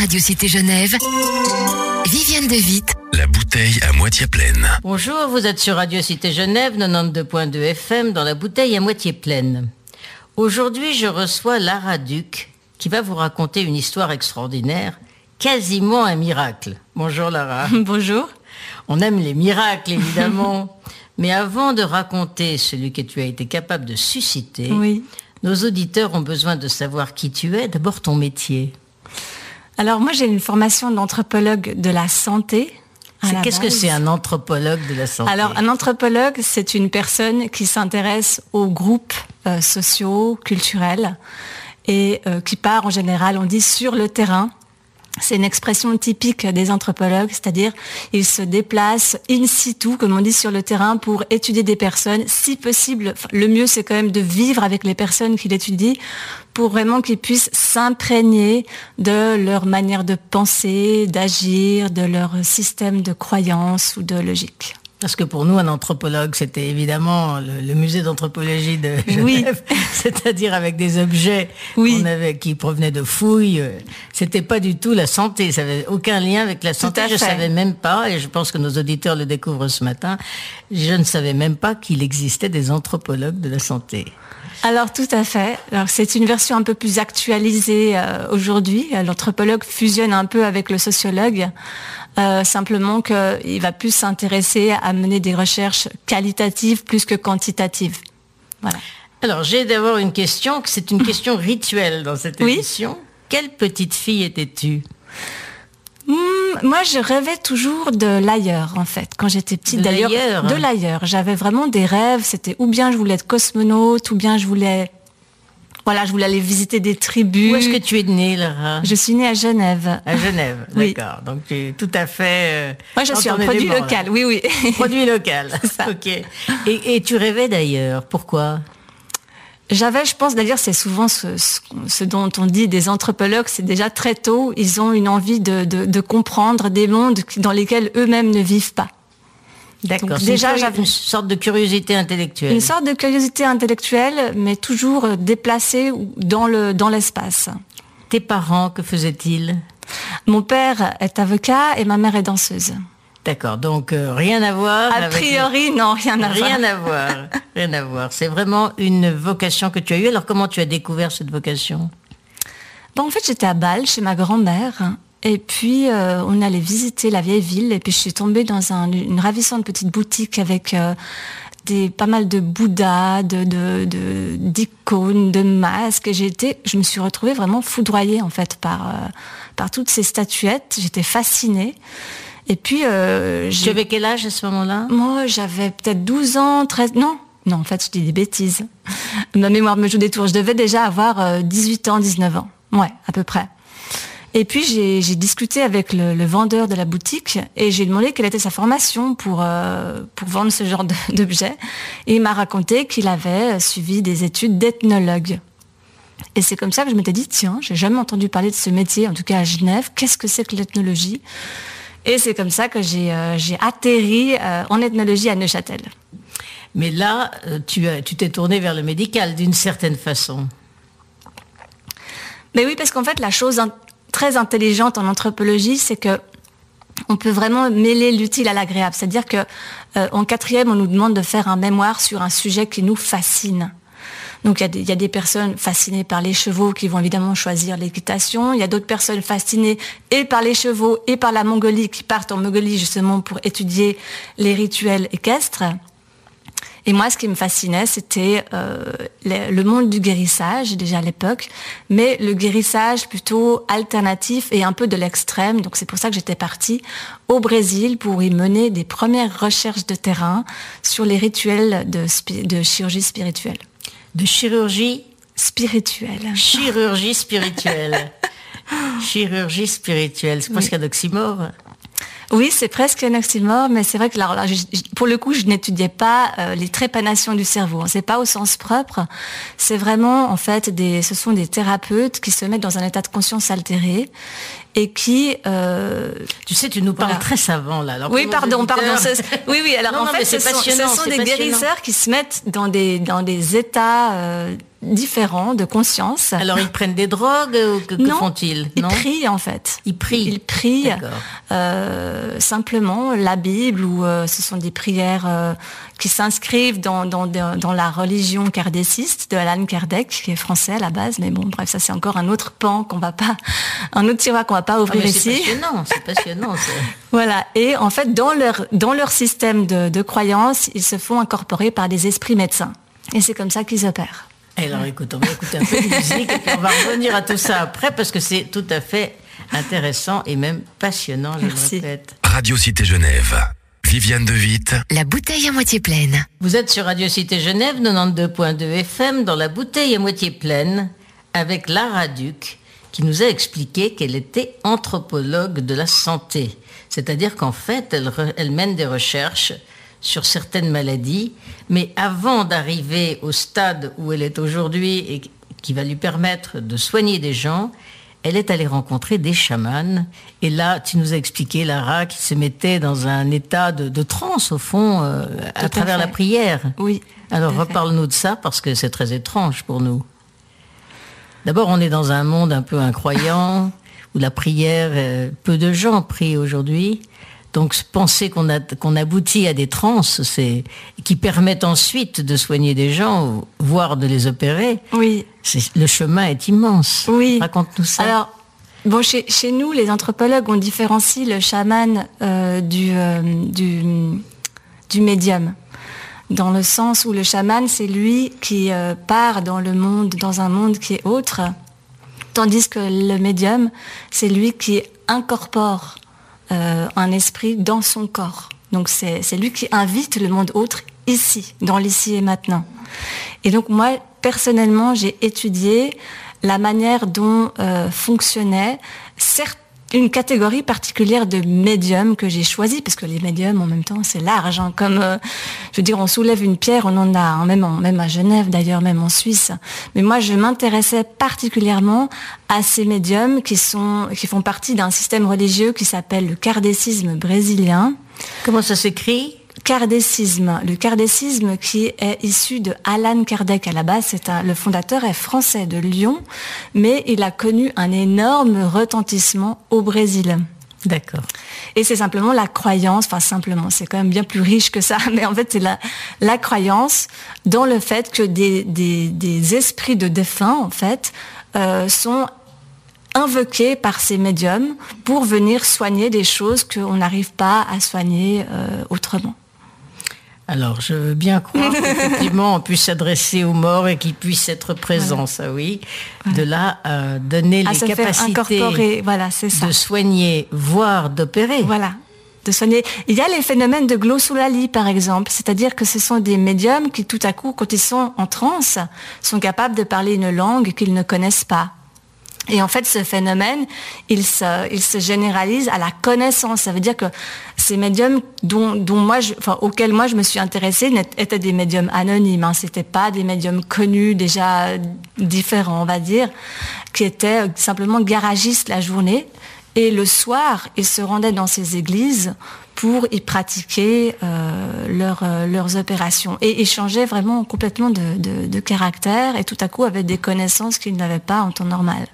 Radio Cité Genève, Viviane de Witt. La bouteille à moitié pleine. Bonjour, vous êtes sur Radio Cité Genève, 92.2 FM, dans la bouteille à moitié pleine. Aujourd'hui, je reçois Lara Duc, qui va vous raconter une histoire extraordinaire, quasiment un miracle. Bonjour Lara. Bonjour. On aime les miracles, évidemment. Mais avant de raconter celui que tu as été capable de susciter, oui. Nos auditeurs ont besoin de savoir qui tu es, d'abord ton métier. Alors moi, j'ai une formation d'anthropologue de la santé. Qu'est-ce que c'est un anthropologue de la santé? Alors un anthropologue, c'est une personne qui s'intéresse aux groupes sociaux, culturels, et qui part en général, on dit, sur le terrain. C'est une expression typique des anthropologues, c'est-à-dire ils se déplacent in situ, comme on dit, sur le terrain pour étudier des personnes. Si possible, le mieux c'est quand même de vivre avec les personnes qu'ils étudient pour vraiment qu'ils puissent s'imprégner de leur manière de penser, d'agir, de leur système de croyance ou de logique. Parce que pour nous, un anthropologue, c'était évidemment le musée d'anthropologie de Genève, oui. C'est-à-dire avec des objets qui provenaient de fouilles. C'était pas du tout la santé, ça n'avait aucun lien avec la santé. Je ne savais même pas, et je pense que nos auditeurs le découvrent ce matin, je ne savais même pas qu'il existait des anthropologues de la santé. Alors tout à fait. Alors, c'est une version un peu plus actualisée aujourd'hui. L'anthropologue fusionne un peu avec le sociologue. Simplement qu'il va plus s'intéresser à mener des recherches qualitatives plus que quantitatives. Voilà. Alors, j'ai d'abord une question, c'est une question rituelle dans cette émission. Quelle petite fille étais-tu ? Moi, je rêvais toujours de l'ailleurs, en fait, quand j'étais petite. De l'ailleurs. J'avais vraiment des rêves. C'était ou bien je voulais être cosmonaute, ou bien je voulais aller visiter des tribus. Où est-ce que tu es née, Lara ? Je suis née à Genève. À Genève, d'accord. Donc tu es tout à fait... Moi, je suis un produit local, oui. Produit local, c'est ça. Ok. Et tu rêvais d'ailleurs, pourquoi ? Je pense d'ailleurs, c'est souvent ce dont on dit des anthropologues, c'est déjà très tôt, ils ont une envie de comprendre des mondes dans lesquels eux-mêmes ne vivent pas. D'accord. Donc, déjà, j'avais une sorte de curiosité intellectuelle. Une sorte de curiosité intellectuelle, mais toujours déplacée dans l'espace. Tes parents, que faisaient-ils ? Mon père est avocat et ma mère est danseuse. D'accord, donc rien à voir. A priori, non, rien à voir. Rien à voir. C'est vraiment une vocation que tu as eue. Alors, comment tu as découvert cette vocation ? En fait, j'étais à Bâle, chez ma grand-mère. Et puis, on allait visiter la vieille ville. Et puis, je suis tombée dans une ravissante petite boutique avec pas mal de bouddhas, d'icônes, de masques. Et je me suis retrouvée vraiment foudroyée, en fait, par toutes ces statuettes. J'étais fascinée. Et puis... Tu avais quel âge à ce moment-là ? Moi, j'avais peut-être 12 ans, 13... Non, en fait, je dis des bêtises. Ma mémoire me joue des tours. Je devais déjà avoir 18 ans, 19 ans. Ouais, à peu près. Et puis, j'ai discuté avec le vendeur de la boutique et j'ai demandé quelle était sa formation pour vendre ce genre d'objets. Et il m'a raconté qu'il avait suivi des études d'ethnologue. Et c'est comme ça que je m'étais dit, tiens, j'ai jamais entendu parler de ce métier, en tout cas à Genève. Qu'est-ce que c'est que l'ethnologie ? Et c'est comme ça que j'ai atterri en ethnologie à Neuchâtel. Mais là, tu t'es tournée vers le médical d'une certaine façon. Mais oui, parce qu'en fait, la chose très intelligente en anthropologie, c'est que on peut vraiment mêler l'utile à l'agréable. C'est-à-dire que en quatrième, on nous demande de faire un mémoire sur un sujet qui nous fascine. Donc il y a des personnes fascinées par les chevaux qui vont évidemment choisir l'équitation. Il y a d'autres personnes fascinées et par les chevaux et par la Mongolie qui partent en Mongolie justement pour étudier les rituels équestres. Et moi, ce qui me fascinait, c'était le monde du guérissage, déjà à l'époque, mais le guérissage plutôt alternatif et un peu de l'extrême. Donc c'est pour ça que j'étais partie au Brésil pour y mener des premières recherches de terrain sur les rituels de chirurgie spirituelle. De chirurgie spirituelle. Chirurgie spirituelle. Chirurgie spirituelle, c'est presque un oxymore. Oui, c'est presque un oxymore, mais c'est vrai que là, pour le coup, je n'étudiais pas les trépanations du cerveau. C'est pas au sens propre. C'est vraiment, en fait, ce sont des thérapeutes qui se mettent dans un état de conscience altéré et qui... Tu sais, tu nous parles très savant, là. Alors, oui, pardon. Oui. Alors, non, en fait, ce sont des guérisseurs qui se mettent dans des états différents de conscience. Alors ils prennent des drogues ou que font-ils? Ils prient en fait. Ils prient simplement la Bible ou ce sont des prières qui s'inscrivent dans la religion kardéciste de Allan Kardec, qui est français à la base, mais bon bref, ça c'est encore un autre pan un autre tiroir qu'on va pas ouvrir ici. C'est passionnant. Voilà, et en fait dans leur système de croyance, ils se font incorporer par des esprits médecins. Et c'est comme ça qu'ils opèrent. Alors écoute, on va écouter un peu de musique et puis on va revenir à tout ça après parce que c'est tout à fait intéressant et même passionnant, je le répète. Radio Cité Genève. Viviane de Witt. La bouteille à moitié pleine. Vous êtes sur Radio Cité Genève, 92.2 FM, dans la bouteille à moitié pleine, avec Lara Duc, qui nous a expliqué qu'elle était anthropologue de la santé. C'est-à-dire qu'en fait, elle mène des recherches sur certaines maladies, mais avant d'arriver au stade où elle est aujourd'hui et qui va lui permettre de soigner des gens, elle est allée rencontrer des chamans. Et là, tu nous as expliqué, Lara, qui se mettait dans un état de transe, au fond, à travers la prière. Oui. Alors, reparle-nous de ça, parce que c'est très étrange pour nous. D'abord, on est dans un monde un peu incroyant, où la prière, peu de gens prient aujourd'hui. Donc, penser qu'on aboutit à des transes, qui permettent ensuite de soigner des gens, voire de les opérer. Oui. Le chemin est immense. Oui. Raconte-nous ça. Alors, bon, chez nous, les anthropologues, on différencie le chaman du médium. Dans le sens où le chaman, c'est lui qui part dans un monde qui est autre, tandis que le médium, c'est lui qui incorpore un esprit dans son corps. Donc c'est lui qui invite le monde autre ici, dans l'ici et maintenant. Et donc moi, personnellement, j'ai étudié la manière dont fonctionnait une catégorie particulière de médiums que j'ai choisi, parce que les médiums, en même temps, c'est large. Hein, comme, je veux dire, on soulève une pierre, on en a, hein, même à Genève d'ailleurs, même en Suisse. Mais moi, je m'intéressais particulièrement à ces médiums qui font partie d'un système religieux qui s'appelle le kardécisme brésilien. Comment ça s'écrit ? Kardécisme. Le kardécisme qui est issu de Allan Kardec à la base, le fondateur est français de Lyon, mais il a connu un énorme retentissement au Brésil. D'accord. Et c'est simplement la croyance, c'est quand même bien plus riche que ça, mais en fait c'est la croyance dans le fait que des esprits de défunts, en fait, sont invoqués par ces médiums pour venir soigner des choses qu'on n'arrive pas à soigner autrement. Alors, je veux bien croire qu'effectivement on puisse s'adresser aux morts et qu'ils puissent être présents, ça oui. Voilà. De là à donner les capacités de soigner, voire d'opérer. Voilà, de soigner. Il y a les phénomènes de glossolalie, par exemple, c'est-à-dire que ce sont des médiums qui, tout à coup, quand ils sont en transe, sont capables de parler une langue qu'ils ne connaissent pas. Et en fait, ce phénomène, il se généralise à la connaissance. Ça veut dire que ces médiums auxquels moi je me suis intéressée étaient des médiums anonymes. Hein. C'était pas des médiums connus, déjà différents, on va dire, qui étaient simplement garagistes la journée. Et le soir, ils se rendaient dans ces églises pour y pratiquer leurs opérations. Et ils changeaient vraiment complètement de caractère et tout à coup avaient des connaissances qu'ils n'avaient pas en temps normal.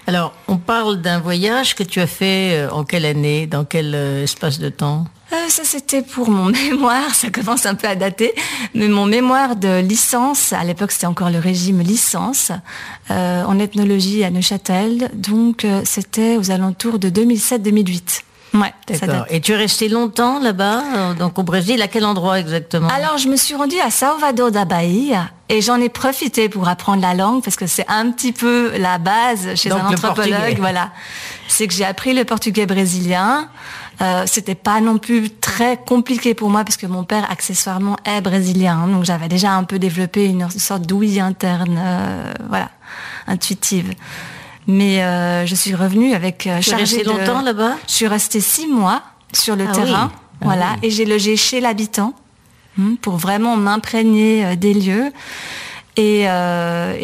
Alors, on parle d'un voyage que tu as fait en quelle année, dans quel espace de temps ? Ça, c'était pour mon mémoire, ça commence un peu à dater, mais mon mémoire de licence, à l'époque c'était encore le régime licence, en ethnologie à Neuchâtel, donc c'était aux alentours de 2007-2008. Ouais, d'accord. Et tu es resté longtemps là-bas, donc au Brésil, à quel endroit exactement ? Alors, je me suis rendue à Salvador da Bahia et j'en ai profité pour apprendre la langue parce que c'est un petit peu la base chez un anthropologue. Voilà, c'est que j'ai appris le portugais brésilien. C'était pas non plus très compliqué pour moi parce que mon père accessoirement est brésilien, donc j'avais déjà un peu développé une sorte d'ouïe interne, intuitive. Mais je suis revenue avec chargée de... Tu es restée longtemps là-bas ? Je suis restée 6 mois sur le terrain, et j'ai logé chez l'habitant pour vraiment m'imprégner des lieux. Et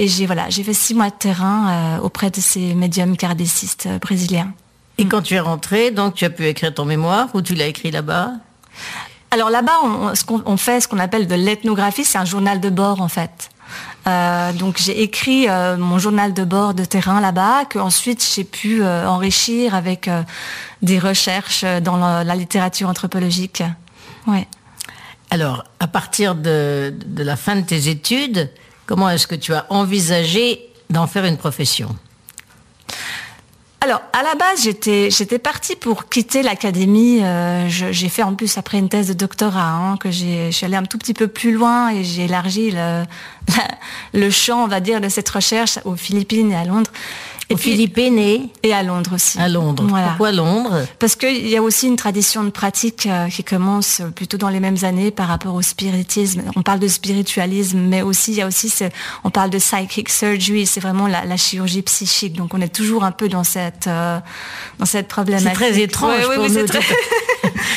j'ai fait 6 mois de terrain auprès de ces médiums kardécistes brésiliens. Et quand tu es rentrée, donc tu as pu écrire ton mémoire ou tu l'as écrit là-bas ? Alors là-bas, on fait ce qu'on appelle de l'ethnographie, c'est un journal de bord en fait. Donc j'ai écrit mon journal de bord de terrain là-bas, que ensuite j'ai pu enrichir avec des recherches dans la littérature anthropologique. Ouais. Alors, à partir de la fin de tes études, comment est-ce que tu as envisagé d'en faire une profession ? Alors, à la base, j'étais partie pour quitter l'académie. J'ai fait en plus après une thèse de doctorat, que je suis allée un tout petit peu plus loin et j'ai élargi le champ, on va dire, de cette recherche aux Philippines et à Londres. Aux Philippines et à Londres aussi. À Londres. Voilà. Pourquoi Londres ? Parce qu'il y a aussi une tradition de pratique qui commence plutôt dans les mêmes années par rapport au spiritisme. On parle de spiritualisme, mais aussi il y a aussi on parle de psychic surgery. C'est vraiment la chirurgie psychique. Donc on est toujours un peu dans cette problématique. C'est très étrange pour nous.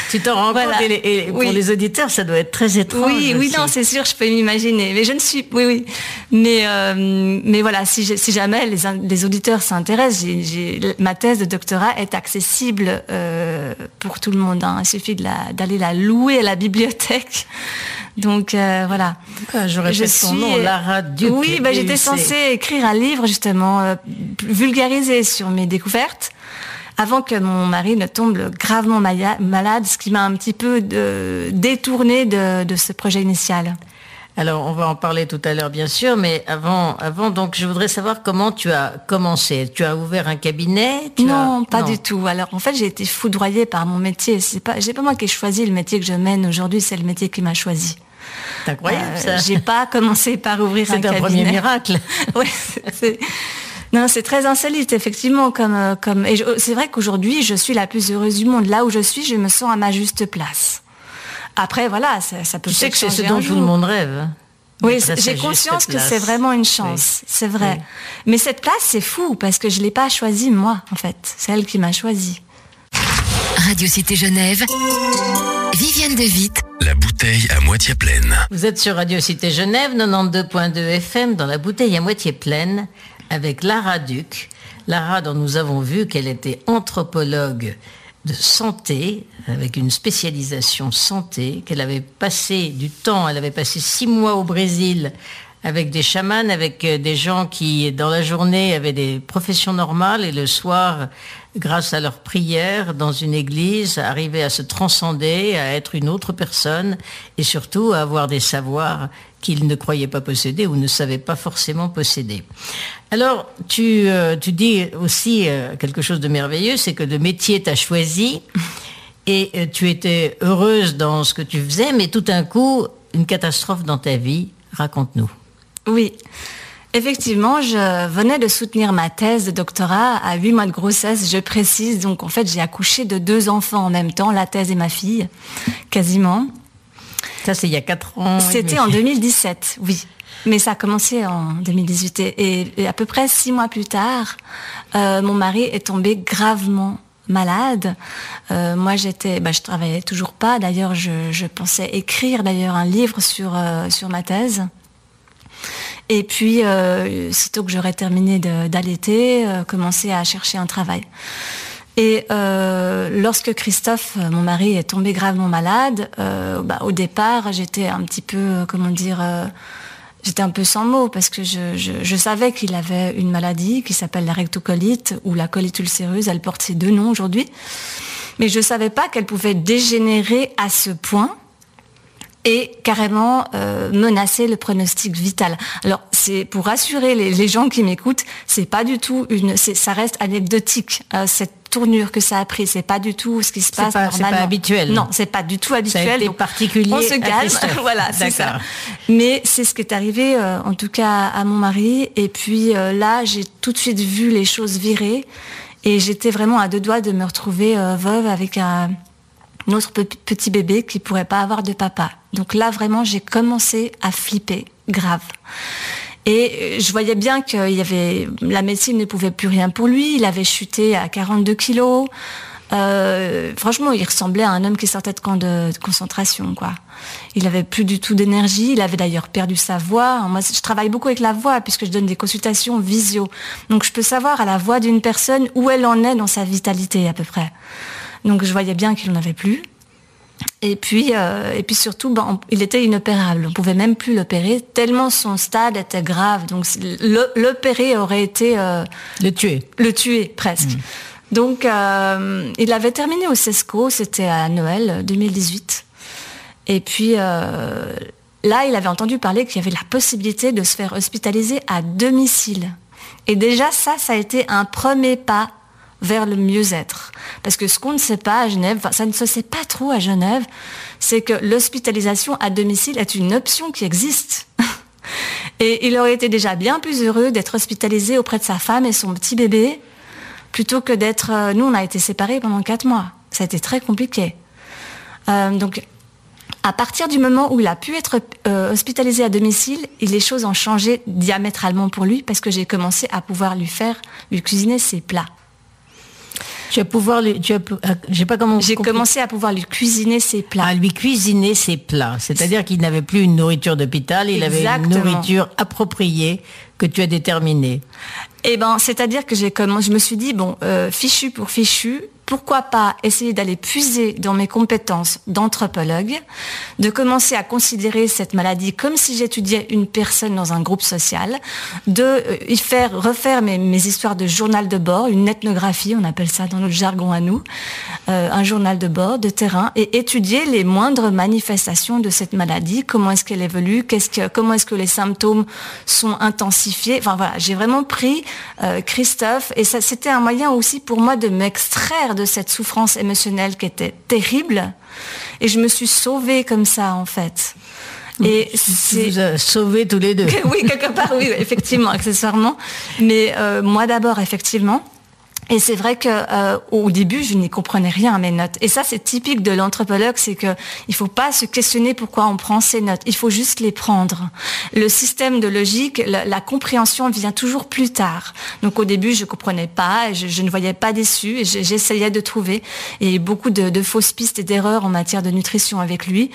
Tu t'en rends compte et pour les auditeurs, ça doit être très étrange. Oui, non, c'est sûr, je peux m'imaginer. Mais je ne suis, Mais voilà, si jamais les auditeurs s'intéressent, ma thèse de doctorat est accessible pour tout le monde. Il suffit d'aller la louer à la bibliothèque. Donc voilà. Je répète son nom, Lara Duc. Oui, j'étais censée écrire un livre justement vulgarisé sur mes découvertes, avant que mon mari ne tombe gravement malade, ce qui m'a un petit peu détournée de ce projet initial. Alors, on va en parler tout à l'heure, bien sûr, mais avant, donc, je voudrais savoir comment tu as commencé. Tu as ouvert un cabinet ? Non, pas du tout. Alors, en fait, j'ai été foudroyée par mon métier. C'est pas moi qui ai choisi le métier que je mène aujourd'hui, c'est le métier qui m'a choisi. C'est incroyable, ça. J'ai pas commencé par ouvrir un cabinet. C'est un premier miracle. Oui, Non, c'est très insolite, effectivement, et c'est vrai qu'aujourd'hui, je suis la plus heureuse du monde. Là où je suis, je me sens à ma juste place. Après, voilà, ça peut. Tu sais que c'est ce dont tout le monde rêve. Oui, j'ai conscience que c'est vraiment une chance, c'est vrai. Oui. Mais cette place, c'est fou, parce que je l'ai pas choisie, moi, en fait. C'est elle qui m'a choisie. Radio Cité Genève, Viviane de Witt. La bouteille à moitié pleine. Vous êtes sur Radio Cité Genève, 92.2 FM, dans la bouteille à moitié pleine, avec Lara Duc. Lara, dont nous avons vu qu'elle était anthropologue de santé, avec une spécialisation santé, qu'elle avait passé du temps, elle avait passé 6 mois au Brésil avec des chamans, avec des gens qui, dans la journée, avaient des professions normales et le soir, grâce à leurs prières dans une église, arrivaient à se transcender, à être une autre personne et surtout à avoir des savoirs qu'ils ne croyaient pas posséder ou ne savaient pas forcément posséder. Alors, tu dis aussi quelque chose de merveilleux, c'est que le métier t'a choisi et tu étais heureuse dans ce que tu faisais, mais tout d'un coup, une catastrophe dans ta vie. Raconte-nous. Oui, effectivement, je venais de soutenir ma thèse de doctorat à 8 mois de grossesse, je précise. Donc, en fait, j'ai accouché de 2 enfants en même temps, la thèse et ma fille, quasiment. Ça, c'est il y a 4 ans. C'était en 2017, oui. Mais ça a commencé en 2018. Et à peu près 6 mois plus tard, mon mari est tombé gravement malade. Moi, je travaillais toujours pas. D'ailleurs, je pensais écrire un livre sur ma thèse. Et puis, sitôt que j'aurais terminé d'allaiter, commencer à chercher un travail. Et lorsque Christophe, mon mari, est tombé gravement malade, au départ, j'étais un petit peu, j'étais un peu sans mots parce que je savais qu'il avait une maladie qui s'appelle la rectocolite ou la colite ulcéreuse. Elle porte ces 2 noms aujourd'hui. Mais je savais pas qu'elle pouvait dégénérer à ce point et carrément menacer le pronostic vital. Alors, c'est pour rassurer les gens qui m'écoutent, c'est pas du tout ça reste anecdotique, cette tournure que ça a pris, c'est pas du tout ce qui se passe normalement. C'est pas habituel. Non, c'est pas du tout habituel. Ça a été particulier. On se calme, voilà, c'est ça. Mais c'est ce qui est arrivé, en tout cas à mon mari. Et puis là, j'ai tout de suite vu les choses virer, et j'étais vraiment à 2 doigts de me retrouver veuve avec un autre petit bébé qui pourrait pas avoir de papa. Donc là, vraiment, j'ai commencé à flipper, grave. Et je voyais bien que la médecine ne pouvait plus rien pour lui. Il avait chuté à 42 kilos. Franchement, il ressemblait à un homme qui sortait de camp de concentration, quoi. Il avait plus du tout d'énergie. Il avait d'ailleurs perdu sa voix. Moi, je travaille beaucoup avec la voix puisque je donne des consultations visio. Donc, je peux savoir à la voix d'une personne où elle en est dans sa vitalité, à peu près. Donc, je voyais bien qu'il n'en avait plus. Et puis surtout, il était inopérable. On pouvait même plus l'opérer tellement son stade était grave. Donc l'opérer aurait été le tuer presque. Donc il avait terminé au CESCO, c'était à Noël 2018. Et puis là, il avait entendu parler qu'il y avait la possibilité de se faire hospitaliser à domicile. Et déjà ça a été un premier pas vers le mieux-être. Parce que ce qu'on ne sait pas à Genève, ça ne se sait pas trop à Genève, c'est que l'hospitalisation à domicile est une option qui existe. Et il aurait été déjà bien plus heureux d'être hospitalisé auprès de sa femme et son petit bébé, plutôt que d'être... Nous, on a été séparés pendant 4 mois. Ça a été très compliqué. Donc, à partir du moment où il a pu être hospitalisé à domicile, les choses ont changé diamétralement pour lui, parce que j'ai commencé à pouvoir lui cuisiner ses plats. J'ai commencé à pouvoir lui cuisiner ses plats. À lui cuisiner ses plats. C'est-à-dire qu'il n'avait plus une nourriture d'hôpital, il avait une nourriture appropriée que tu as déterminée. C'est-à-dire que je me suis dit, fichu pour fichu, pourquoi pas essayer d'aller puiser dans mes compétences d'anthropologue, de commencer à considérer cette maladie comme si j'étudiais une personne dans un groupe social, de refaire mes histoires de journal de bord, une ethnographie, on appelle ça dans notre jargon à nous, un journal de bord, de terrain, et étudier les moindres manifestations de cette maladie, comment est-ce qu'elle évolue, comment est-ce que les symptômes sont intensifiés. Enfin voilà, j'ai vraiment pris Christophe, et ça, c'était un moyen aussi pour moi de m'extraire de cette souffrance émotionnelle qui était terrible, et je me suis sauvée comme ça en fait. Et vous a sauvés tous les deux. Oui, quelque part, oui, effectivement, accessoirement, mais moi d'abord, effectivement. Et c'est vrai que au début, je n'y comprenais rien à mes notes. Et ça, c'est typique de l'anthropologue, c'est que il faut pas se questionner pourquoi on prend ces notes. Il faut juste les prendre. Le système de logique, la compréhension vient toujours plus tard. Donc au début, je comprenais pas, je ne voyais pas d'issue, et j'essayais de trouver. Et beaucoup de fausses pistes et d'erreurs en matière de nutrition avec lui.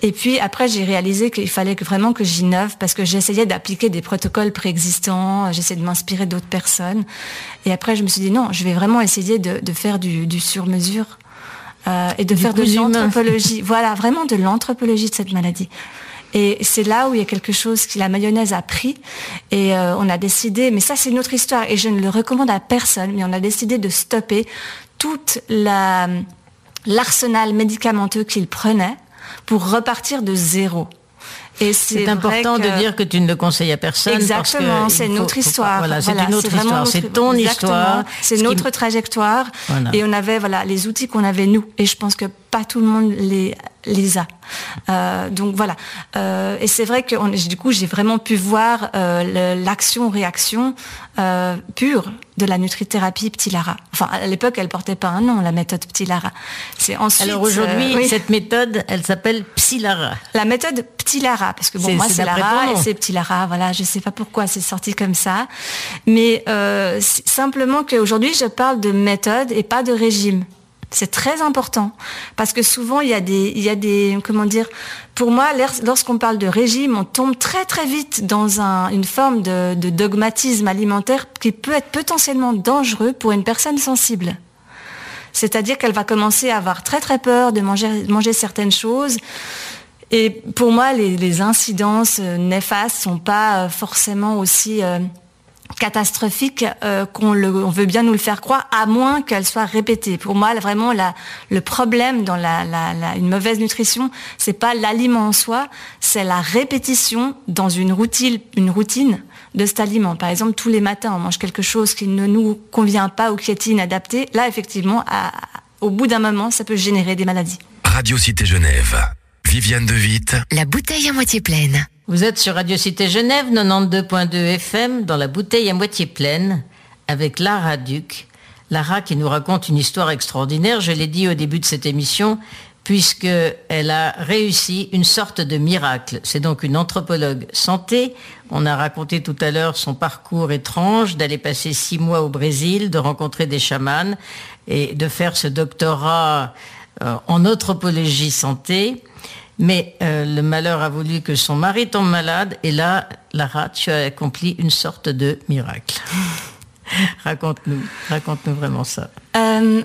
Et puis après, j'ai réalisé qu'il fallait vraiment que j'innove, parce que j'essayais d'appliquer des protocoles préexistants, j'essayais de m'inspirer d'autres personnes. Et après, je me suis dit non, je vais vraiment essayer de faire du sur-mesure et de faire de l'anthropologie. Voilà, vraiment de l'anthropologie de cette maladie. Et c'est là où il y a quelque chose que la mayonnaise a pris, et on a décidé, mais ça c'est une autre histoire et je ne le recommande à personne, mais on a décidé de stopper toute l'arsenal médicamenteux qu'il prenait pour repartir de zéro. Et c'est important de dire que tu ne le conseilles à personne. Exactement, c'est notre histoire. Voilà, c'est une autre histoire, c'est ton histoire. C'est notre trajectoire. Voilà. Et on avait les outils qu'on avait nous. Et je pense que pas tout le monde les a. Donc voilà. Et c'est vrai que du coup, j'ai vraiment pu voir l'action-réaction pure de la nutrithérapie Petit-Lara. Enfin, à l'époque, elle portait pas un nom, la méthode Petit-Lara. C'est ensuite. Alors aujourd'hui, cette méthode, elle s'appelle Psy-Lara. La méthode Petit-Lara, parce que moi c'est Lara et c'est Petit-Lara. Voilà, je sais pas pourquoi c'est sorti comme ça, mais simplement qu'aujourd'hui, je parle de méthode et pas de régime. C'est très important parce que souvent il y a des comment dire, pour moi lorsqu'on parle de régime, on tombe très très vite dans une forme de dogmatisme alimentaire qui peut être potentiellement dangereux pour une personne sensible. C'est-à-dire qu'elle va commencer à avoir très très peur de manger certaines choses. Et pour moi, les incidences néfastes sont pas forcément aussi catastrophique qu'on veut bien nous le faire croire, à moins qu'elle soit répétée. Pour moi, vraiment, le problème dans une mauvaise nutrition, c'est pas l'aliment en soi, c'est la répétition dans une routine de cet aliment. Par exemple, tous les matins, on mange quelque chose qui ne nous convient pas ou qui est inadapté. Là, effectivement, au bout d'un moment, ça peut générer des maladies. Radio Cité Genève. Viviane De Witt. La bouteille à moitié pleine. Vous êtes sur Radio Cité Genève, 92.2 FM, dans la bouteille à moitié pleine, avec Lara Duc. Lara qui nous raconte une histoire extraordinaire, je l'ai dit au début de cette émission, puisqu'elle a réussi une sorte de miracle. C'est donc une anthropologue santé. On a raconté tout à l'heure son parcours étrange, d'aller passer 6 mois au Brésil, de rencontrer des chamans et de faire ce doctorat en anthropologie santé. Mais le malheur a voulu que son mari tombe malade, et là, Lara, tu as accompli une sorte de miracle. Raconte-nous vraiment ça.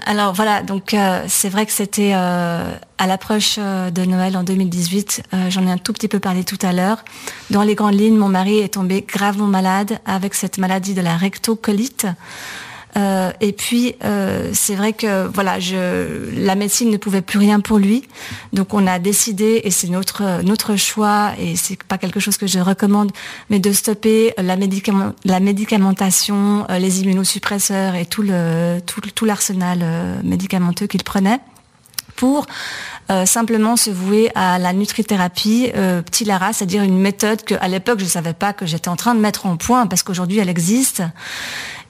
Alors voilà, donc c'est vrai que c'était à l'approche de Noël en 2018, j'en ai un tout petit peu parlé tout à l'heure. Dans les grandes lignes, mon mari est tombé gravement malade avec cette maladie de la rectocolite. Et puis c'est vrai que voilà, la médecine ne pouvait plus rien pour lui, donc on a décidé, et c'est notre choix, et c'est pas quelque chose que je recommande, mais de stopper la médicamentation, les immunosuppresseurs et tout l'arsenal médicamenteux qu'il prenait, pour simplement se vouer à la nutrithérapie petit Lara, c'est-à-dire une méthode que à l'époque je savais pas que j'étais en train de mettre en point, parce qu'aujourd'hui elle existe.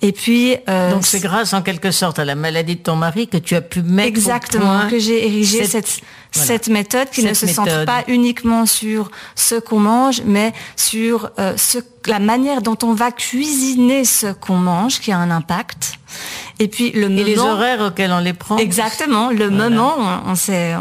Et puis donc c'est grâce en quelque sorte à la maladie de ton mari que tu as pu mettre exactement au point que j'ai érigé cette méthode qui ne se centre pas uniquement sur ce qu'on mange, mais sur la manière dont on va cuisiner ce qu'on mange, qui a un impact. Et puis le moment, les horaires auxquels on les prend. Exactement, le moment, on sait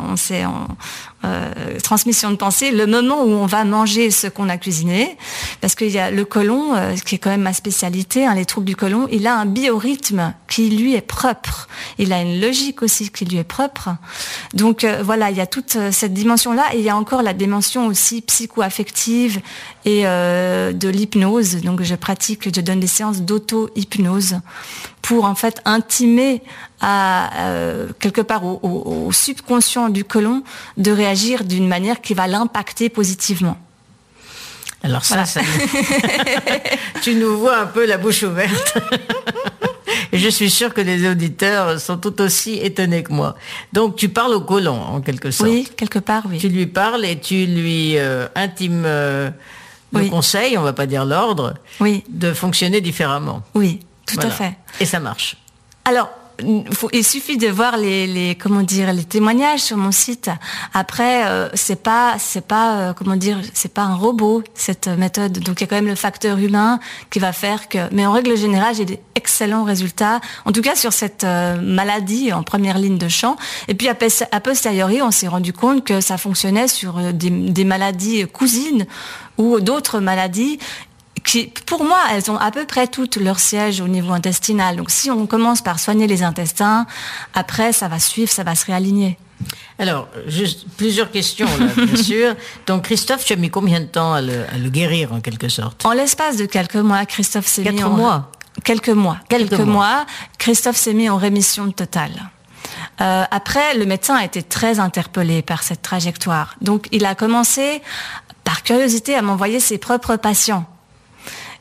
transmission de pensée, le moment où on va manger ce qu'on a cuisiné, parce qu'il y a le côlon, qui est quand même ma spécialité, les troubles du côlon, il a un biorhythme qui lui est propre, il a une logique aussi qui lui est propre. Donc voilà, il y a toute cette dimension-là, et il y a encore la dimension aussi psycho-affective et de l'hypnose. Donc je donne des séances d'auto-hypnose pour en fait intimer à quelque part au subconscient du côlon de réagir d'une manière qui va l'impacter positivement. Alors ça, tu nous vois un peu la bouche ouverte. Et je suis sûre que les auditeurs sont tout aussi étonnés que moi. Donc tu parles au côlon en quelque sorte. Oui, quelque part, oui. Tu lui parles et tu lui intimes le conseil, on va pas dire l'ordre, de fonctionner différemment. Oui, tout à fait. Et ça marche. Alors, il suffit de voir les témoignages sur mon site. Après, c'est pas un robot, cette méthode. Donc il y a quand même le facteur humain qui va faire que, mais en règle générale, j'ai d'excellents résultats. En tout cas, sur cette maladie en première ligne de champ. Et puis, a posteriori, on s'est rendu compte que ça fonctionnait sur des maladies cousines ou d'autres maladies qui, pour moi, elles ont à peu près toutes leur siège au niveau intestinal. Donc, si on commence par soigner les intestins, après, ça va suivre, ça va se réaligner. Alors, juste plusieurs questions, là, bien sûr. Donc, Christophe, tu as mis combien de temps à le guérir, en quelque sorte? En l'espace de quelques mois, Christophe s'est mis Quelques mois, Christophe s'est mis en rémission totale. Après, le médecin a été très interpellé par cette trajectoire. Donc, il a commencé, par curiosité, à m'envoyer ses propres patients.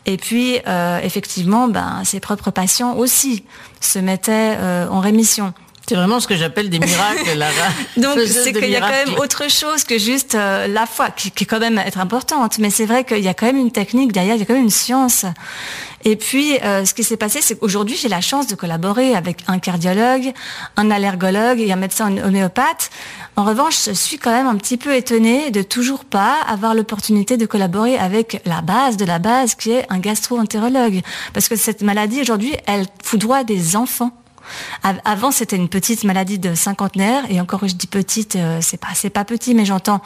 Et puis, effectivement, ses propres patients aussi se mettaient en rémission. C'est vraiment ce que j'appelle des miracles, Lara. Donc, c'est qu'il y a quand même autre chose que juste la foi, qui quand même être importante. Mais c'est vrai qu'il y a quand même une technique derrière, il y a quand même une science. Et puis, ce qui s'est passé, c'est qu'aujourd'hui, j'ai la chance de collaborer avec un cardiologue, un allergologue et un médecin homéopathe. En revanche, je suis quand même un petit peu étonnée de toujours pas avoir l'opportunité de collaborer avec la base de la base, qui est un gastro-entérologue. Parce que cette maladie, aujourd'hui, elle foudroie des enfants. Avant, c'était une petite maladie de cinquantenaire, et encore je dis petite, c'est pas petit, mais j'entends,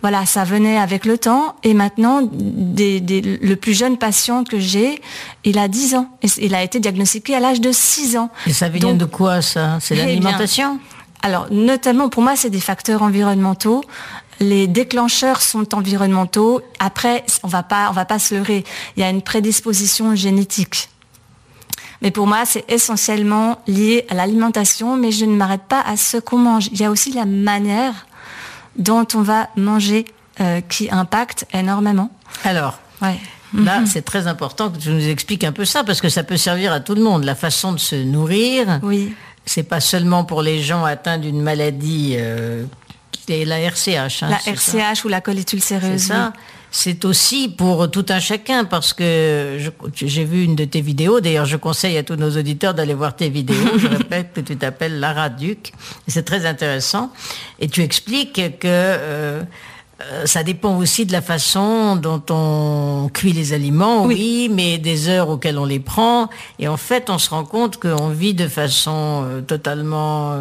voilà, ça venait avec le temps, et maintenant, le plus jeune patient que j'ai, il a 10 ans, et il a été diagnostiqué à l'âge de 6 ans. Et ça vient de quoi, ça? C'est l'alimentation? Alors, notamment, pour moi, c'est des facteurs environnementaux. Les déclencheurs sont environnementaux. Après, on va pas se leurrer. Il y a une prédisposition génétique. Mais pour moi, c'est essentiellement lié à l'alimentation, mais je ne m'arrête pas à ce qu'on mange. Il y a aussi la manière dont on va manger qui impacte énormément. Alors, là, c'est très important que tu nous expliques un peu ça, parce que ça peut servir à tout le monde. La façon de se nourrir, c'est pas seulement pour les gens atteints d'une maladie, qui est la RCH. La RCH ou la colite ulcéreuse. C'est ça. C'est aussi pour tout un chacun, parce que j'ai vu une de tes vidéos. D'ailleurs, je conseille à tous nos auditeurs d'aller voir tes vidéos. Je répète que tu t'appelles Lara Duc. Et c'est très intéressant. Et tu expliques que ça dépend aussi de la façon dont on cuit les aliments, mais des heures auxquelles on les prend. Et en fait, on se rend compte qu'on vit de façon totalement,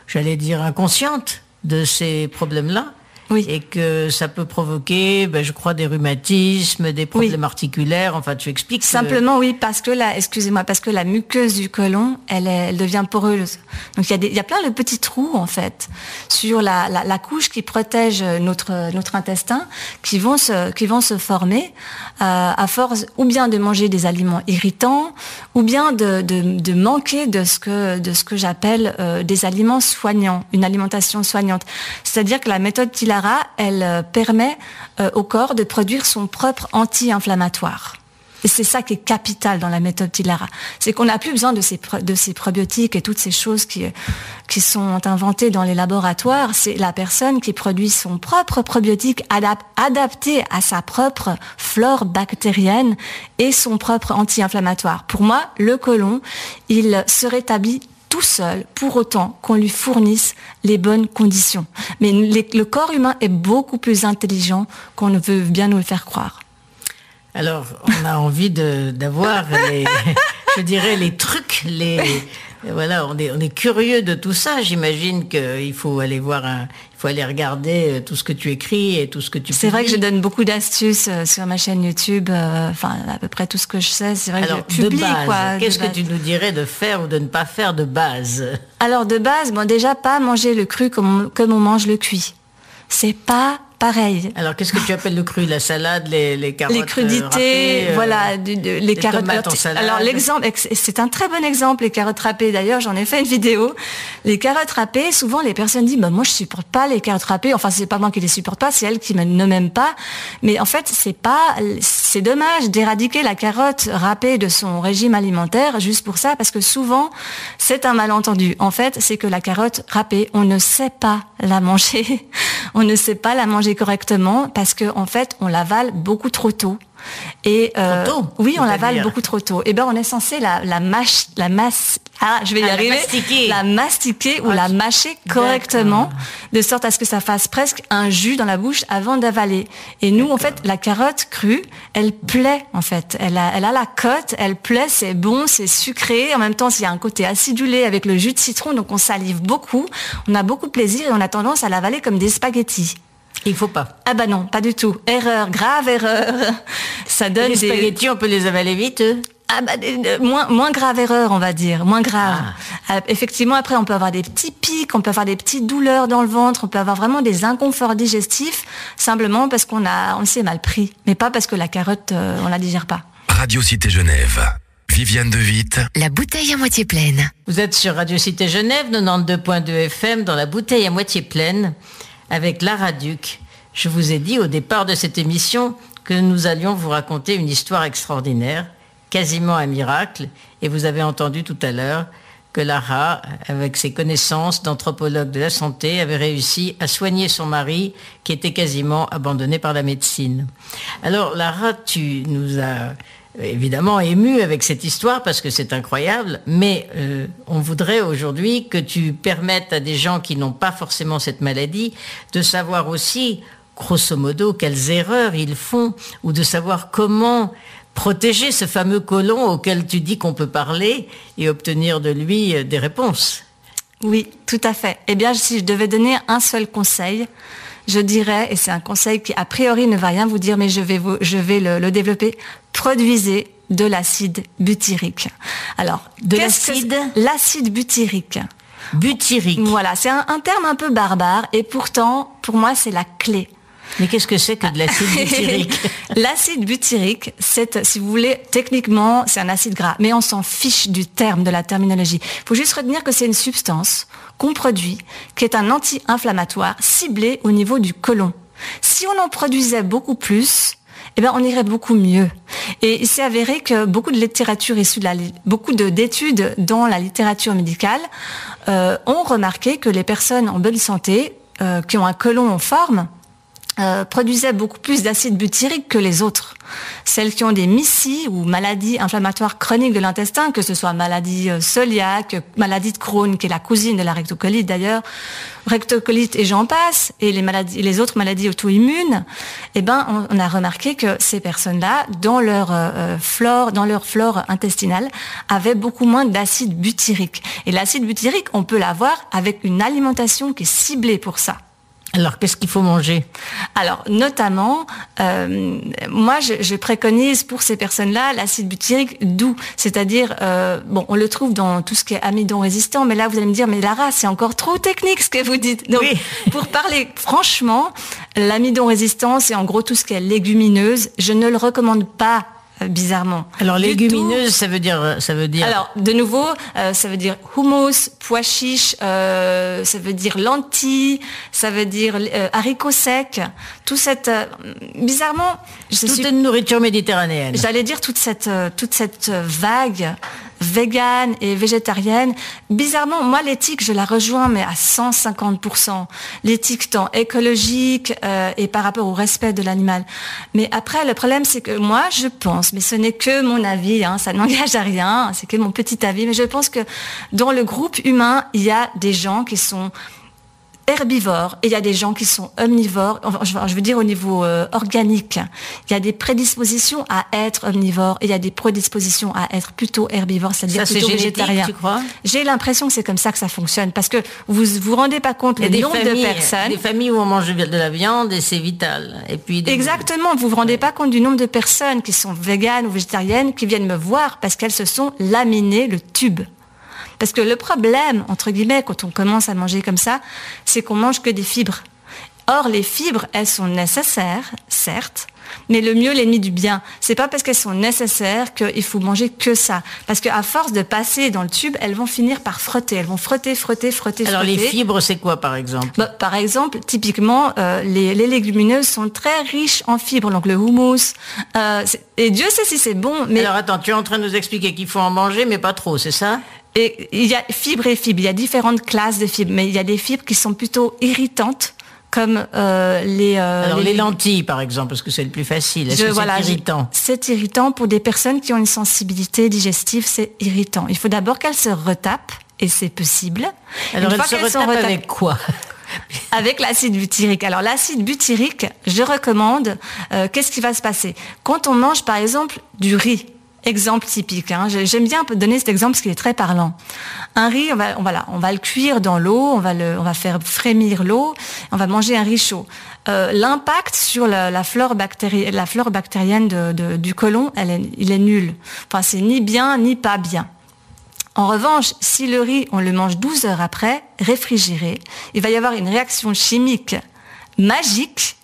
j'allais dire, inconsciente de ces problèmes-là. Oui. Et que ça peut provoquer, je crois, des rhumatoïsmes, des problèmes articulaires. Enfin, tu expliques. Simplement, oui, parce que la muqueuse du côlon, elle devient poreuse. Donc il y a plein de petits trous en fait sur la couche qui protège notre intestin, qui vont se former à force ou bien de manger des aliments irritants, ou bien de manquer de ce que j'appelle des aliments soignants, une alimentation soignante. C'est-à-dire que la méthode Tilara, elle permet au corps de produire son propre anti-inflammatoire. Et c'est ça qui est capital dans la méthode Tilara. C'est qu'on n'a plus besoin de ces probiotiques et toutes ces choses qui sont inventées dans les laboratoires. C'est la personne qui produit son propre probiotique adapté à sa propre flore bactérienne et son propre anti-inflammatoire. Pour moi, le côlon, il se rétablit tout seul, pour autant qu'on lui fournisse les bonnes conditions. Mais le corps humain est beaucoup plus intelligent qu'on ne veut bien nous le faire croire. Alors, on a envie d'avoir les trucs, voilà, on est curieux de tout ça. J'imagine qu'il faut aller regarder tout ce que tu écris et tout ce que tu publies. C'est vrai que je donne beaucoup d'astuces sur ma chaîne YouTube. À peu près tout ce que je sais, c'est vrai. Alors, que je publie, qu'est-ce que tu nous dirais de faire ou de ne pas faire de base? Alors, de base, déjà pas manger le cru comme on mange le cuit. C'est pas pareil. Alors, qu'est-ce que tu appelles le cru? La salade, les carottes les crudités, râpées, les carottes râpées. Alors, l'exemple, c'est un très bon exemple, les carottes râpées. D'ailleurs, j'en ai fait une vidéo. Les carottes râpées, souvent, les personnes disent, moi, je supporte pas les carottes râpées. Enfin, c'est pas moi qui les supporte pas, c'est elles qui ne m'aiment pas. Mais en fait, c'est dommage d'éradiquer la carotte râpée de son régime alimentaire juste pour ça, parce que souvent, c'est un malentendu. En fait, c'est que la carotte râpée, on ne sait pas la manger. On ne sait pas la manger correctement parce que en fait on l'avale beaucoup trop tôt. Et trop tôt, oui, on l'avale beaucoup trop tôt. Et on est censé la mastiquer ou la mâcher correctement, de sorte à ce que ça fasse presque un jus dans la bouche avant d'avaler. Et nous, en fait, la carotte crue, elle plaît en fait. Elle a la cote, elle plaît, c'est bon, c'est sucré. En même temps, il y a un côté acidulé avec le jus de citron, donc on salive beaucoup, on a beaucoup de plaisir et on a tendance à l'avaler comme des spaghettis. Il faut pas. Ah non, pas du tout. Erreur, grave erreur. Ça donne les spaghettis, on peut les avaler vite. Moins grave erreur, on va dire, moins grave. Effectivement, après, on peut avoir des petits pics, on peut avoir des petites douleurs dans le ventre, on peut avoir vraiment des inconforts digestifs, simplement parce qu'on s'est mal pris, mais pas parce que la carotte, on la digère pas. Radio Cité Genève. Viviane de Witt. La bouteille à moitié pleine. Vous êtes sur Radio Cité Genève, 92.2 FM, dans la bouteille à moitié pleine, avec Lara Duc. Je vous ai dit au départ de cette émission que nous allions vous raconter une histoire extraordinaire, quasiment un miracle, et vous avez entendu tout à l'heure que Lara, avec ses connaissances d'anthropologue de la santé, avait réussi à soigner son mari qui était quasiment abandonné par la médecine. Alors Lara, tu nous as évidemment ému avec cette histoire parce que c'est incroyable, mais on voudrait aujourd'hui que tu permettes à des gens qui n'ont pas forcément cette maladie de savoir aussi, grosso modo, quelles erreurs ils font, ou de savoir comment protéger ce fameux côlon auquel tu dis qu'on peut parler et obtenir de lui des réponses. Oui, tout à fait. Eh bien, si je devais donner un seul conseil, je dirais, et c'est un conseil qui a priori ne va rien vous dire, mais je vais le développer, produisez de l'acide butyrique. Alors, l'acide butyrique. Butyrique. Voilà, c'est un terme un peu barbare et pourtant, pour moi, c'est la clé. Mais qu'est-ce que c'est que de l'acide butyrique? L'acide butyrique, si vous voulez, techniquement, c'est un acide gras. Mais on s'en fiche du terme, de la terminologie. Il faut juste retenir que c'est une substance qu'on produit, qui est un anti-inflammatoire ciblé au niveau du côlon. Si on en produisait beaucoup plus, on irait beaucoup mieux. Et il s'est avéré que beaucoup de littérature beaucoup d'études dans la littérature médicale ont remarqué que les personnes en bonne santé, qui ont un côlon en forme, produisaient beaucoup plus d'acide butyrique que les autres. Celles qui ont des MIS-C ou maladies inflammatoires chroniques de l'intestin, que ce soit maladie cœliaque, maladie de Crohn, qui est la cousine de la rectocolite d'ailleurs, rectocolite et j'en passe, et les autres maladies auto-immunes, on a remarqué que ces personnes-là, dans leur flore intestinale, avaient beaucoup moins d'acide butyrique. Et l'acide butyrique, on peut l'avoir avec une alimentation qui est ciblée pour ça. Alors, qu'est-ce qu'il faut manger? Alors, notamment, moi, je préconise pour ces personnes-là l'acide butyrique doux. C'est-à-dire, on le trouve dans tout ce qui est amidon résistant, mais là, vous allez me dire, mais Lara, c'est encore trop technique ce que vous dites. Donc, oui. Pour parler franchement, l'amidon résistant, c'est en gros tout ce qui est légumineuse. Je ne le recommande pas. Bizarrement. Alors légumineuse, ça veut dire. Alors de nouveau, ça veut dire hummus, pois chiches, ça veut dire lentilles, ça veut dire haricots secs. Tout cette bizarrement. Toute une nourriture méditerranéenne. J'allais dire toute cette vague végane et végétarienne. Bizarrement, moi, l'éthique, je la rejoins, mais à 150%. L'éthique tant écologique et par rapport au respect de l'animal. Mais après, le problème, c'est que moi, je pense, mais ce n'est que mon avis, ça n'engage à rien, c'est que mon petit avis, mais je pense que dans le groupe humain, il y a des gens qui sont herbivores et il y a des gens qui sont omnivores. Je veux dire au niveau organique. Il y a des prédispositions à être omnivore et il y a des prédispositions à être plutôt herbivore, c'est-à-dire plutôt végétarien. Tu crois? J'ai l'impression que c'est comme ça que ça fonctionne parce que vous rendez pas compte le nombre de personnes. Des familles où on mange de la viande et c'est vital. Et puis exactement, vous vous rendez pas compte du nombre de personnes qui sont véganes ou végétariennes qui viennent me voir parce qu'elles se sont laminées le tube. Parce que le problème, entre guillemets, quand on commence à manger comme ça, c'est qu'on mange que des fibres. Or, les fibres, elles sont nécessaires, certes, mais le mieux, l'ennemi du bien. C'est pas parce qu'elles sont nécessaires qu'il faut manger que ça. Parce qu'à force de passer dans le tube, elles vont finir par frotter. Elles vont frotter. Alors, les fibres, c'est quoi, par exemple? Par exemple, typiquement, les légumineuses sont très riches en fibres. Donc, le houmous. Et Dieu sait si c'est bon, mais... Alors, attends, tu es en train de nous expliquer qu'il faut en manger, mais pas trop, c'est ça? Et il y a fibres et fibres. Il y a différentes classes de fibres, mais il y a des fibres qui sont plutôt irritantes, comme les lentilles, par exemple, parce que c'est le plus facile. Est-ce que c'est irritant? C'est irritant pour des personnes qui ont une sensibilité digestive. C'est irritant. Il faut d'abord qu'elles se retapent, et c'est possible. Alors, elles se retapent avec quoi? Avec l'acide butyrique. Alors, l'acide butyrique, je recommande. Qu'est-ce qui va se passer? Quand on mange, par exemple, du riz. Exemple typique. J'aime bien donner cet exemple parce qu'il est très parlant. Un riz, on va le cuire dans l'eau, on va faire frémir l'eau, on va manger un riz chaud. L'impact sur la flore bactérienne du côlon, il est nul. Enfin, c'est ni bien ni pas bien. En revanche, si le riz, on le mange 12 heures après, réfrigéré, il va y avoir une réaction chimique magique,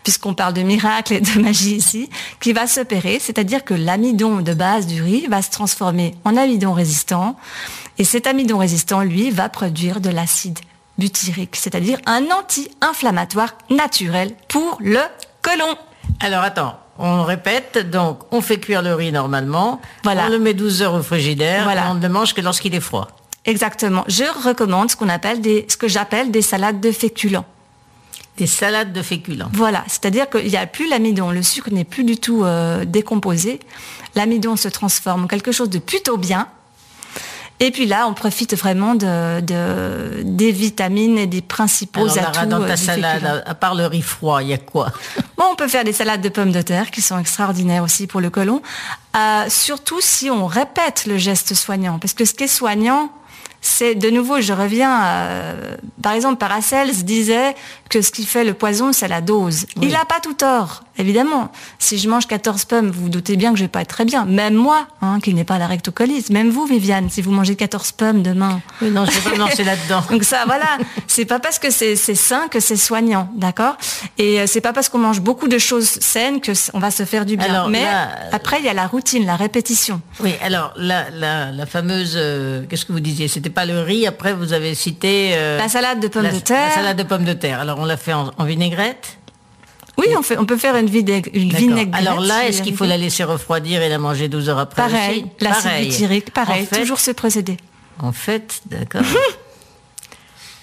puisqu'on parle de miracle et de magie ici, qui va s'opérer, c'est-à-dire que l'amidon de base du riz va se transformer en amidon résistant, et cet amidon résistant, lui, va produire de l'acide butyrique, c'est-à-dire un anti-inflammatoire naturel pour le côlon. Alors attends, on répète, donc on fait cuire le riz normalement, voilà. On le met 12 heures au frigidaire, voilà. Et on ne le mange que lorsqu'il est froid. Exactement. Je recommande ce que j'appelle des salades de féculents. Des salades de féculents. Voilà, c'est-à-dire qu'il n'y a plus l'amidon, le sucre n'est plus du tout décomposé. L'amidon se transforme en quelque chose de plutôt bien. Et puis là, on profite vraiment des vitamines et des principaux atouts. Dans ta salade, à part le riz froid, il y a quoi? On peut faire des salades de pommes de terre qui sont extraordinaires aussi pour le côlon. Surtout si on répète le geste soignant. Parce que ce qui est soignant, c'est, de nouveau, je reviens, par exemple, Paracels disait que ce qui fait le poison, c'est la dose. Oui. Il n'a pas tout tort, évidemment. Si je mange 14 pommes, vous vous doutez bien que je vais pas être très bien. Même moi, qui n'ai pas la rectocolite. Même vous, Viviane, si vous mangez 14 pommes demain. Oui, non, je vais pas me lancer là-dedans. Donc ça, voilà. C'est pas parce que c'est sain que c'est soignant, d'accord? Et c'est pas parce qu'on mange beaucoup de choses saines que on va se faire du bien. Alors, mais après, il y a la routine, la répétition. Oui, alors, la fameuse, qu'est-ce que vous disiez? C'était pas le riz, après vous avez cité... la salade de pommes de terre. La salade de pommes de terre. Alors on l'a fait en vinaigrette? Oui, on peut faire une vinaigrette. Alors là, est-ce qu'il faut la laisser refroidir et la manger 12 heures après? Pareil, l'acide butyrique, pareil, en fait, toujours ce procédé. En fait, d'accord.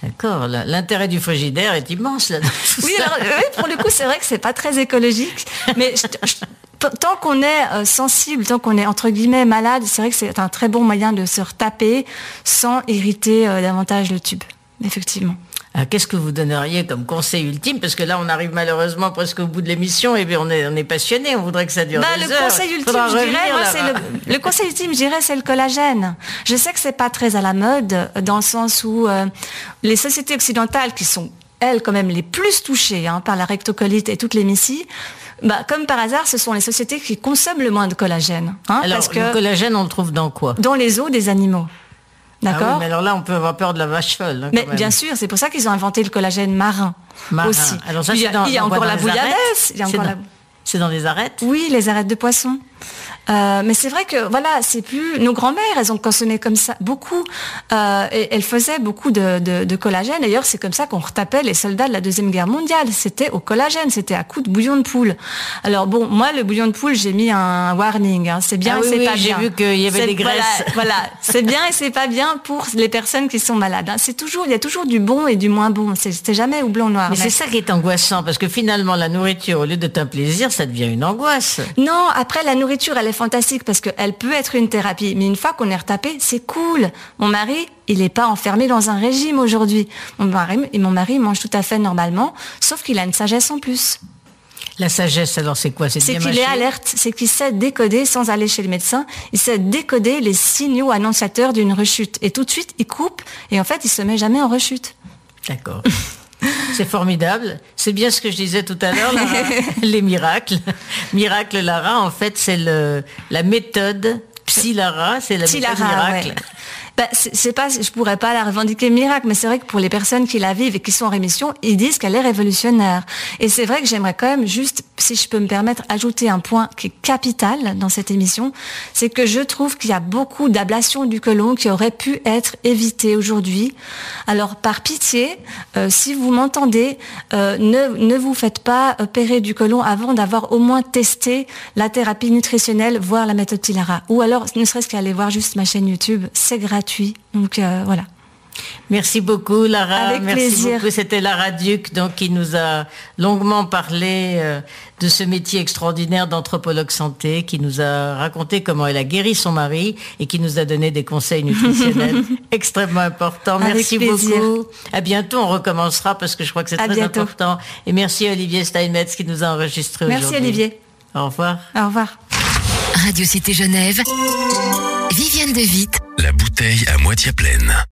D'accord, l'intérêt du frigidaire est immense là. Oui, alors, oui, pour le coup, c'est vrai que c'est pas très écologique, mais tant qu'on est sensible, tant qu'on est entre guillemets malade, c'est vrai que c'est un très bon moyen de se retaper sans irriter davantage le tube, effectivement. Alors, qu'est-ce que vous donneriez comme conseil ultime? Parce que là, on arrive malheureusement presque au bout de l'émission et bien on est passionné, on voudrait que ça dure des heures. Conseil ultime, le conseil ultime, je dirais, c'est le collagène. Je sais que c'est pas très à la mode, dans le sens où les sociétés occidentales qui sont elles, quand même, les plus touchées par la rectocolite et toute l'hémicie, comme par hasard, ce sont les sociétés qui consomment le moins de collagène. Alors, parce que le collagène, on le trouve dans quoi? Dans les os des animaux. D'accord. Ah oui, mais alors là, on peut avoir peur de la vache folle. Mais bien sûr, c'est pour ça qu'ils ont inventé le collagène marin. Aussi. Alors ça, il y a encore la bouillabaisse. C'est dans les arêtes? Oui, les arêtes de poisson. Mais c'est vrai que voilà, c'est plus nos grand-mères, elles ont consommé comme ça beaucoup. Et elles faisaient beaucoup de collagène. D'ailleurs, c'est comme ça qu'on retapait les soldats de la Deuxième Guerre mondiale. C'était au collagène, c'était à coups de bouillon de poule. Alors bon, moi le bouillon de poule, j'ai mis un warning. C'est bien, et c'est pas bien. J'ai vu qu'il y avait des graisses. Voilà, c'est bien et c'est pas bien pour les personnes qui sont malades. Il y a toujours du bon et du moins bon. C'est jamais ou blanc noir. Mais c'est ça qui est angoissant, parce que finalement la nourriture, au lieu d'être un plaisir, ça devient une angoisse. Non, après la nourriture, elle est fantastique parce qu'elle peut être une thérapie. Mais une fois qu'on est retapé, c'est cool. Mon mari, il n'est pas enfermé dans un régime aujourd'hui. Mon mari mange tout à fait normalement, sauf qu'il a une sagesse en plus. La sagesse, alors c'est quoi? C'est qu'il est alerte, c'est qu'il sait décoder, sans aller chez le médecin, il sait décoder les signaux annonciateurs d'une rechute. Et tout de suite, il coupe et en fait, il se met jamais en rechute. D'accord. C'est formidable. C'est bien ce que je disais tout à l'heure, Lara. Les miracles. Miracle Lara, en fait, c'est la méthode Psy-Lara, c'est la méthode miracle. Ouais. Je pourrais pas la revendiquer miracle, mais c'est vrai que pour les personnes qui la vivent et qui sont en rémission, ils disent qu'elle est révolutionnaire. Et c'est vrai que j'aimerais quand même juste, si je peux me permettre, ajouter un point qui est capital dans cette émission, c'est que je trouve qu'il y a beaucoup d'ablations du côlon qui auraient pu être évitées aujourd'hui. Alors, par pitié, si vous m'entendez, ne vous faites pas opérer du côlon avant d'avoir au moins testé la thérapie nutritionnelle, voire la méthode Psy-Lara. Ou alors, ne serait-ce qu'aller voir juste ma chaîne YouTube, c'est gratuit. Donc voilà. Merci beaucoup Lara. Avec plaisir. Beaucoup. C'était Lara Duc qui nous a longuement parlé de ce métier extraordinaire d'anthropologue santé, qui nous a raconté comment elle a guéri son mari et qui nous a donné des conseils nutritionnels extrêmement importants. Merci beaucoup. À bientôt, on recommencera parce que je crois que c'est très important. Et merci à Olivier Steinmetz qui nous a enregistré aujourd'hui. Merci Olivier. Au revoir. Au revoir. Radio Cité Genève, Viviane de Witt. La bouteille à moitié pleine.